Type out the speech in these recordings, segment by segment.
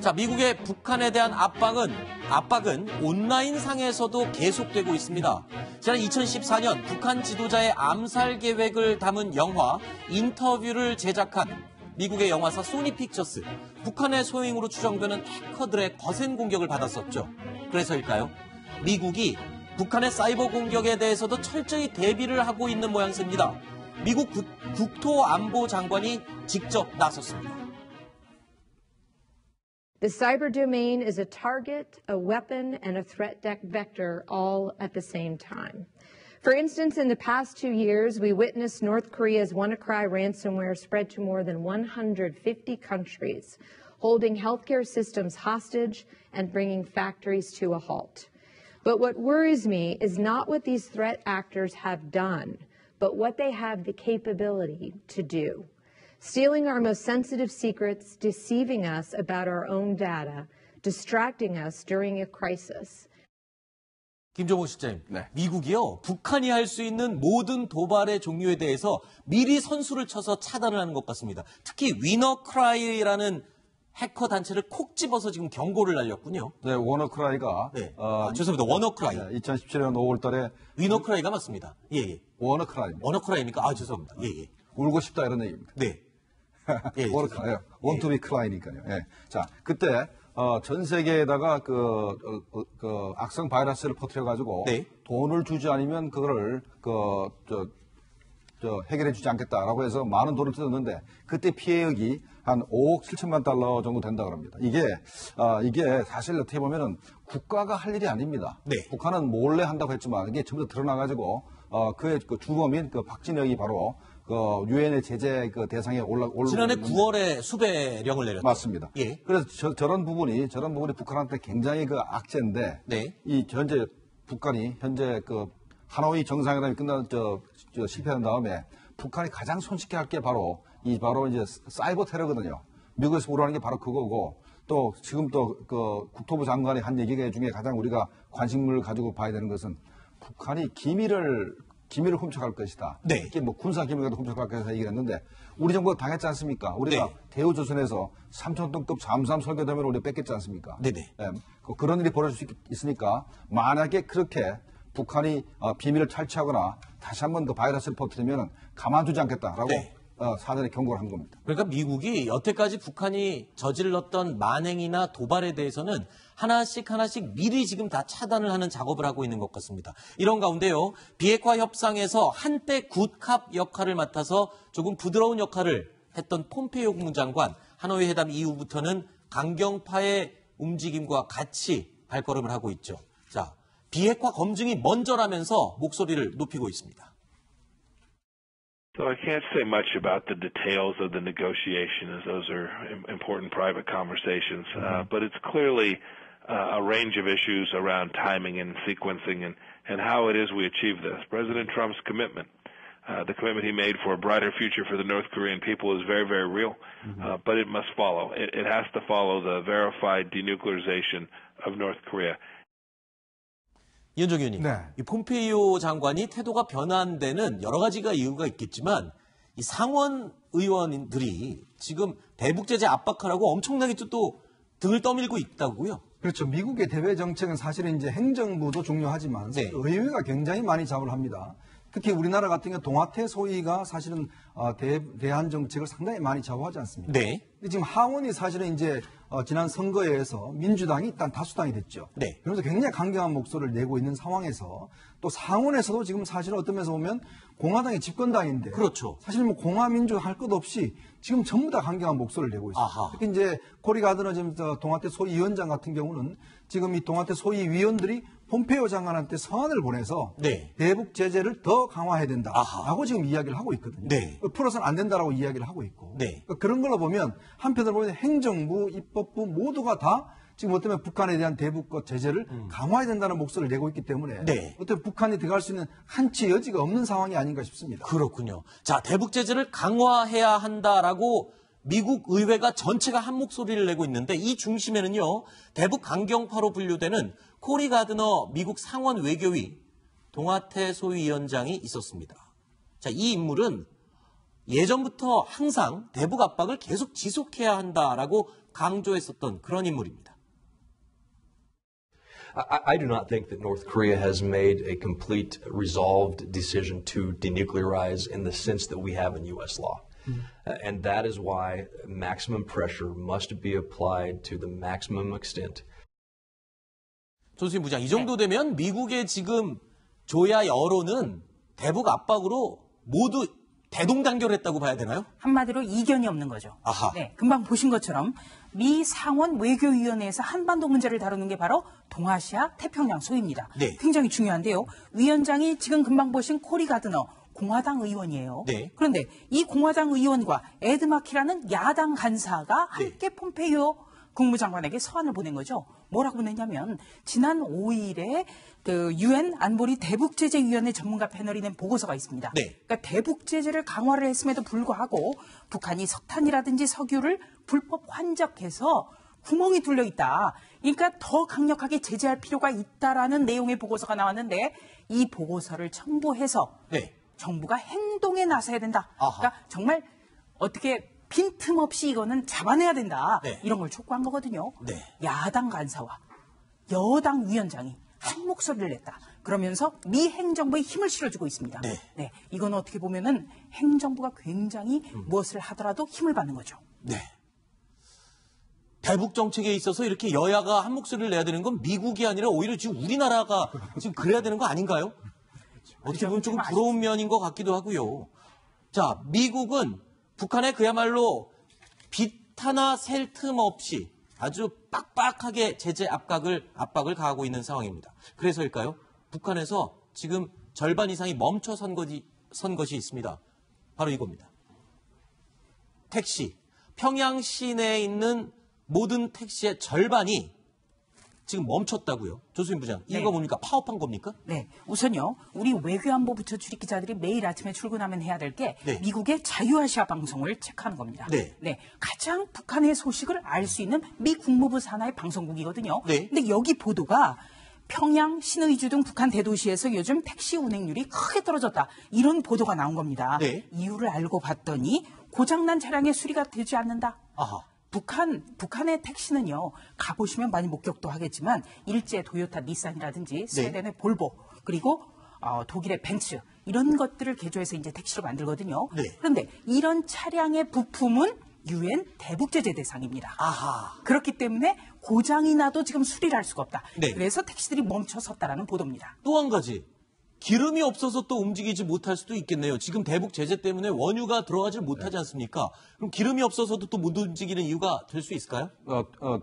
자, 미국의 북한에 대한 압박은 온라인상에서도 계속되고 있습니다. 지난 2014년 북한 지도자의 암살 계획을 담은 영화 인터뷰를 제작한 미국의 영화사 소니픽처스, 북한의 소행으로 추정되는 해커들의 거센 공격을 받았었죠. 그래서일까요? 미국이 북한의 사이버 공격에 대해서도 철저히 대비를 하고 있는 모양새입니다. 미국 국토안보장관이 직접 나섰습니다. The cyber domain is a target, a weapon, and a threat vector all at the same time. For instance, in the past 2 years, we witnessed North Korea's WannaCry ransomware spread to more than 150 countries, holding healthcare systems hostage and bringing factories to a halt. But what worries me is not what these threat actors have done, but what they have the capability to do. Stealing our most sensitive secrets, deceiving us about our own data, distracting us during a crisis. 김종호 실장님, 네. 미국이요, 북한이 할 수 있는 모든 도발의 종류에 대해서 미리 선수를 쳐서 차단을 하는 것 같습니다. 특히 위너크라이라는 해커 단체를 콕 집어서 지금 경고를 날렸군요. 네, 워너크라이가. 네. 죄송합니다. 워너크라이. 2017년 5월 달에. 위너크라이가 맞습니다. 예, 예. 워너크라이입니다. 워너크라이입니까? 아, 죄송합니다. 예, 예. 울고 싶다 이런 얘기입니다. 네. 예, 워너크라이. 원투비 크라이니까요. 예. 자, 그때, 전 세계에다가 악성 바이러스를 퍼뜨려가지고. 네. 돈을 주지 않으면 그거를, 해결해 주지 않겠다라고 해서 많은 돈을 뜯었는데, 그때 피해액이 한 5억 7천만 달러 정도 된다 그럽니다. 이게 사실 어떻게 보면은 국가가 할 일이 아닙니다. 네. 북한은 몰래 한다고 했지만 이게 전부 다 드러나가지고, 그의 주범인 박진영이 바로 유엔의 제재 대상에 지난해 9월에 수배령을 내렸죠. 맞습니다. 예. 그래서 저런 부분이 북한한테 굉장히 바악재인데, 네. 이 현재 북한이 하노이 정상회담이 실패한 다음에 북한이 가장 손쉽게 할 게 바로 이제 사이버 테러거든요. 미국에서 우려하는 게 바로 그거고, 또 지금 국토부 장관이 한 얘기 중에 가장 우리가 관심을 가지고 봐야 되는 것은 북한이 기밀을 훔쳐갈 것이다. 네. 이게 군사 기밀과도 훔쳐갈 것이다 얘기를 했는데, 우리 정부가 당했지 않습니까? 우리가 네. 대우조선에서 3,000톤급 잠수함 설계도면을 우리가 뺏겼지 않습니까? 네네. 네. 그런 일이 벌어질 수 있으니까, 만약에 그렇게 북한이 비밀을 탈취하거나 다시 한번 바이러스를 퍼뜨리면 가만두지 않겠다라고 네. 사전에 경고를 한 겁니다. 그러니까 미국이 여태까지 북한이 저질렀던 만행이나 도발에 대해서는 하나씩 미리 지금 다 차단을 하는 작업을 하고 있는 것 같습니다. 이런 가운데요, 비핵화 협상에서 한때 굿캅 역할을 맡아서 조금 부드러운 역할을 했던 폼페이오 국무장관, 하노이 회담 이후부터는 강경파의 움직임과 같이 발걸음을 하고 있죠. 자, 비핵화 검증이 먼저라면서 목소리를 높이고 있습니다. So I can't say much about the details of the negotiation, as those are important private conversations. But it's clearly a range of issues around timing and sequencing and how it is we achieve this. President Trump's commitment, the commitment he made for a brighter future for the North Korean people is very, very real. But it must follow. It has to follow the verified denuclearization of North Korea. 이현정 의원님, 네. 이 폼페이오 장관이 태도가 변한 데는 여러 가지가 이유가 있겠지만, 이 상원 의원들이 지금 대북 제재 압박하라고 엄청나게 또 등을 떠밀고 있다고요? 그렇죠. 미국의 대외 정책은 사실은 이제 행정부도 중요하지만 네. 의회가 굉장히 많이 작업을 합니다. 특히 우리나라 같은 경우 동아태 소위가 사실은 대한 정책을 상당히 많이 좌우하지 않습니까? 네. 근데 지금 하원이 사실은 이제 지난 선거에서 민주당이 일단 다수당이 됐죠. 네. 그러면서 굉장히 강경한 목소리를 내고 있는 상황에서 또 상원에서도 지금 사실 어떤 면에서 보면 공화당이 집권당인데. 그렇죠. 사실 공화민주 할 것 없이 지금 전부 다 강경한 목소리를 내고 있습니다. 아하. 특히 이제 코리 가드너 지금 동아태 소위 위원장 같은 경우는 지금 이 동아태 소위 위원들이 폼페이오 장관한테 서한을 보내서 네. 대북 제재를 더 강화해야 된다라고 아하. 지금 이야기를 하고 있거든요. 네. 풀어서는 안 된다라고 이야기를 하고 있고 네. 그런 걸로 보면 한편으로 보면 행정부, 입법부 모두가 다 지금 어떻게 보면 북한에 대한 대북 제재를 강화해야 된다는 목소리를 내고 있기 때문에 네. 어떻게 북한이 들어갈 수 있는 한치 여지가 없는 상황이 아닌가 싶습니다. 그렇군요. 자, 대북 제재를 강화해야 한다라고 미국 의회가 전체가 한 목소리를 내고 있는데, 이 중심에는요, 대북 강경파로 분류되는 코리 가드너 미국 상원 외교위 동아태 소위원장이 있었습니다. 자, 이 인물은 예전부터 항상 대북 압박을 계속 지속해야 한다라고 강조했었던 그런 인물입니다. I do not think that North Korea has made a complete resolved decision to denuclearize in the sense that we have in U.S. law. And that is why maximum pressure must be applied to the maximum extent. 조수진 부장, 이 정도 되면 미국의 지금 조야 여론은 대북 압박으로 모두 대동단결했다고 봐야 되나요? 한마디로 이견이 없는 거죠. 아하. 네, 금방 보신 것처럼 미 상원 외교위원회에서 한반도 문제를 다루는 게 바로 동아시아 태평양 소위입니다. 네. 굉장히 중요한데요. 위원장이 지금 금방 보신 코리 가드너 공화당 의원이에요. 네. 그런데 이 공화당 의원과 에드 마키라는 야당 간사가 함께 폼페이오 국무장관에게 서한을 보낸 거죠. 뭐라고 보냈냐면 지난 5일에 그 유엔 안보리 대북제재위원회 전문가 패널이 낸 보고서가 있습니다. 네. 그러니까 대북제재를 강화를 했음에도 불구하고 북한이 석탄이라든지 석유를 불법 환적해서 구멍이 뚫려 있다. 그러니까 더 강력하게 제재할 필요가 있다라는 내용의 보고서가 나왔는데 이 보고서를 첨부해서 네. 정부가 행동에 나서야 된다. 아하. 그러니까 정말 어떻게 빈틈없이 이거는 잡아내야 된다. 네. 이런 걸 촉구한 거거든요. 네. 야당 간사와 여당 위원장이 한 목소리를 냈다. 그러면서 미 행정부에 힘을 실어주고 있습니다. 네. 이건 어떻게 보면은 행정부가 굉장히 무엇을 하더라도 힘을 받는 거죠. 네. 대북 정책에 있어서 이렇게 여야가 한 목소리를 내야 되는 건 미국이 아니라 오히려 지금 우리나라가 지금 그래야 되는 거 아닌가요? 어떻게 보면 조금 부러운 면인 것 같기도 하고요. 자, 미국은 북한에 그야말로 빛 하나 셀 틈 없이 아주 빡빡하게 제재 압박을 가하고 있는 상황입니다. 그래서일까요? 북한에서 지금 절반 이상이 멈춰 선 것이 있습니다. 바로 이겁니다. 택시. 평양 시내에 있는 모든 택시의 절반이 지금 멈췄다고요. 조수진 부장, 이거 뭡니까? 파업한 겁니까? 네. 우선요, 우리 외교안보 부처 출입 기자들이 매일 아침에 출근하면 해야 될 게 미국의 자유아시아 방송을 체크하는 겁니다. 네. 가장 북한의 소식을 알 수 있는 미 국무부 산하의 방송국이거든요. 네. 근데 여기 보도가 평양, 신의주 등 북한 대도시에서 요즘 택시 운행률이 크게 떨어졌다. 이런 보도가 나온 겁니다. 네. 이유를 알고 봤더니 고장난 차량의 수리가 되지 않는다. 아하. 북한의 택시는요, 가보시면 많이 목격도 하겠지만, 일제 도요타 니산이라든지, 스웨덴의 볼보, 그리고 독일의 벤츠, 이런 것들을 개조해서 이제 택시를 만들거든요. 네. 그런데 이런 차량의 부품은 유엔 대북제재 대상입니다. 아하. 그렇기 때문에 고장이 나도 지금 수리를 할 수가 없다. 네. 그래서 택시들이 멈춰 섰다라는 보도입니다. 또 한 가지. 기름이 없어서 또 움직이지 못할 수도 있겠네요. 지금 대북 제재 때문에 원유가 들어가질 못하지 않습니까? 그럼 기름이 없어서도 또 못 움직이는 이유가 될 수 있을까요?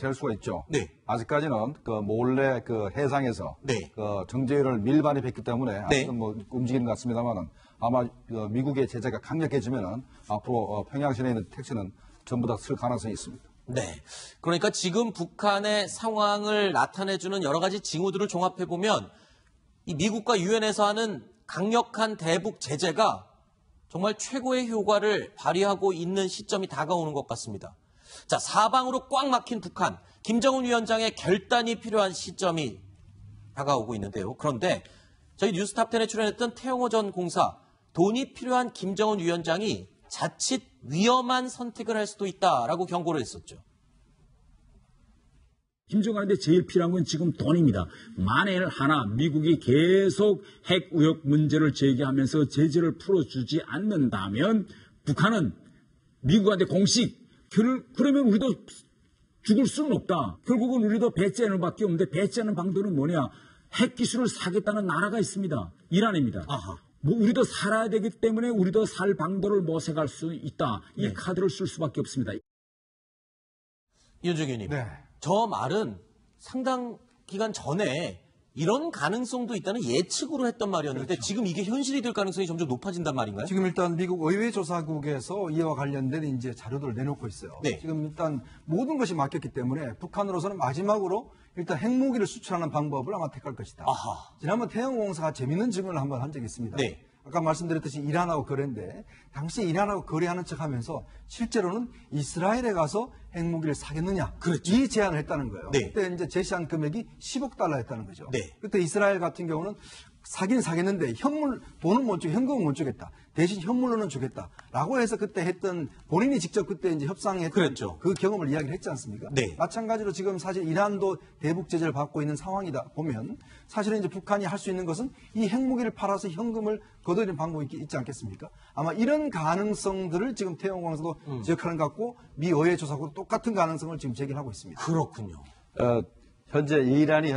될 수가 있죠. 네. 아직까지는 그 몰래 그 해상에서 네. 그 정제유를 밀반입했기 때문에 네. 아직은 뭐 움직이는 것 같습니다만은 아마 미국의 제재가 강력해지면은 앞으로 평양 시내에 있는 택시는 전부 다 쓸 가능성이 있습니다. 네. 그러니까 지금 북한의 상황을 나타내주는 여러 가지 징후들을 종합해보면 이 미국과 유엔에서 하는 강력한 대북 제재가 정말 최고의 효과를 발휘하고 있는 시점이 다가오는 것 같습니다. 자, 사방으로 꽉 막힌 북한. 김정은 위원장의 결단이 필요한 시점이 다가오고 있는데요. 그런데 저희 뉴스탑10에 출연했던 태영호 전 공사, 돈이 필요한 김정은 위원장이 자칫 위험한 선택을 할 수도 있다라고 경고를 했었죠. 김정은한테 제일 필요한 건 지금 돈입니다. 만일 하나 미국이 계속 핵 의혹 문제를 제기하면서 제재를 풀어주지 않는다면 북한은 미국한테 공식 그러면 우리도 죽을 수는 없다. 결국은 우리도 배째하는 밖에 없는데 배째하는 방도는 뭐냐. 핵 기술을 사겠다는 나라가 있습니다. 이란입니다. 아하. 우리도 살아야 되기 때문에 우리도 살 방도를 모색할 수 있다. 이 카드를 쓸 수밖에 없습니다. 이현정 의원님. 네. 저 말은 상당 기간 전에 이런 가능성도 있다는 예측으로 했던 말이었는데 그렇죠. 지금 이게 현실이 될 가능성이 점점 높아진단 말인가요? 지금 일단 미국 의회조사국에서 이와 관련된 이제 자료들을 내놓고 있어요. 네. 지금 일단 모든 것이 막혔기 때문에 북한으로서는 마지막으로 일단 핵무기를 수출하는 방법을 아마 택할 것이다. 아하. 지난번 태영공사가 재밌는 질문을 한번 한 적이 있습니다. 네. 아까 말씀드렸듯이 이란하고 거래인데 당시 이란하고 거래하는 척하면서 실제로는 이스라엘에 가서 핵무기를 사겠느냐 그렇죠. 이 제안을 했다는 거예요. 네. 그때 이제 제시한 금액이 10억 달러였다는 거죠. 네. 그때 이스라엘 같은 경우는 사긴 사겠는데 돈은 못 주고 현금은 못 주겠다. 대신 현물로는 주겠다라고 해서 그때 했던 본인이 직접 그때 이제 협상했던 그랬죠. 그 경험을 이야기를 했지 않습니까? 네. 마찬가지로 지금 사실 이란도 대북 제재를 받고 있는 상황이다 보면 사실은 이제 북한이 할 수 있는 것은 이 핵무기를 팔아서 현금을 거둬들이는 방법이 있지 않겠습니까? 아마 이런 가능성들을 지금 태영광에서도 지적하는 것 같고 미 의회 조사하고 똑같은 가능성을 지금 제기하고 있습니다. 그렇군요. 현재 이란이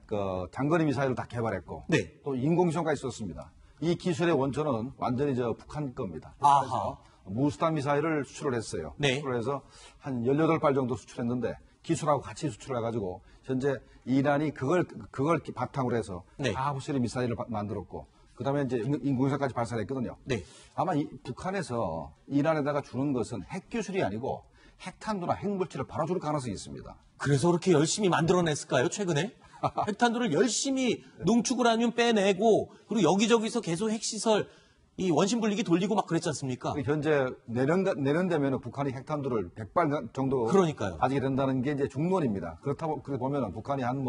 그 장거리 미사일을 다 개발했고 네. 또 인공위성까지 썼습니다. 이 기술의 원천은 완전히 북한 겁니다. 아하. 그래서 무스탄 미사일을 수출을 했어요. 네. 수출을 해서 한 18발 정도 수출했는데 기술하고 같이 수출을 해가지고 현재 이란이 그걸 바탕으로 해서 네. 하부세리 미사일을 만들었고 그다음에 이제 인공위성까지 발사했거든요. 네. 아마 북한에서 이란에다가 주는 것은 핵 기술이 아니고 핵탄두나 핵물질을 바로 줄 가능성이 있습니다. 그래서 그렇게 열심히 만들어냈을까요, 최근에? 핵탄두를 열심히 농축을 하면 빼내고, 그리고 여기저기서 계속 핵시설, 이 원심 분리기 돌리고 막 그랬지 않습니까? 현재 내년 되면 북한이 핵탄두를 100발 정도 그러니까요. 가지게 된다는 게 이제 중론입니다. 그렇게 보면 북한이 한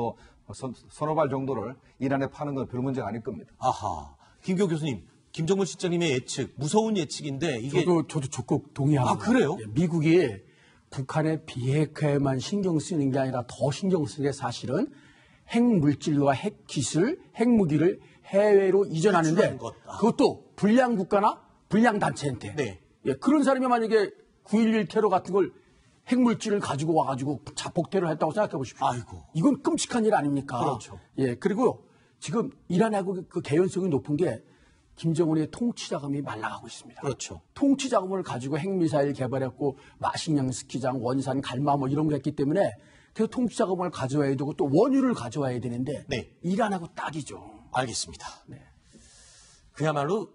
서너 발 정도를 이란에 파는 건 별 문제가 아닐 겁니다. 아하. 김교 교수님, 김정은 실장님의 예측, 무서운 예측인데, 이게. 저도 적극 동의합니다. 아, 그래요? 미국이 북한의 비핵화에만 신경 쓰는 게 아니라 더 신경 쓰는 게 사실은 핵물질과 핵기술, 핵무기를 해외로 이전하는데 그것도 불량 국가나 불량 단체한테 네. 그런 사람이 만약에 9.11 테러 같은 걸 핵물질을 가지고 와가지고 자폭 테러를 했다고 생각해 보십시오. 아이고. 이건 끔찍한 일 아닙니까? 그렇죠. 그리고 지금 이란하고 그 개연성이 높은 게 김정은의 통치 자금이 말라가고 있습니다. 그렇죠. 통치 자금을 가지고 핵미사일 개발했고 마식령 스키장, 원산, 갈마 이런 거 했기 때문에 그 통치 자금을 가져와야 되고 또 원유를 가져와야 되는데 네. 이란하고 딱이죠. 알겠습니다. 네. 그야말로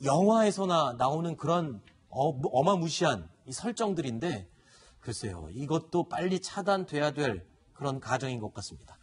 영화에서나 나오는 그런 어마무시한 이 설정들인데 글쎄요. 이것도 빨리 차단돼야 될 그런 가정인 것 같습니다.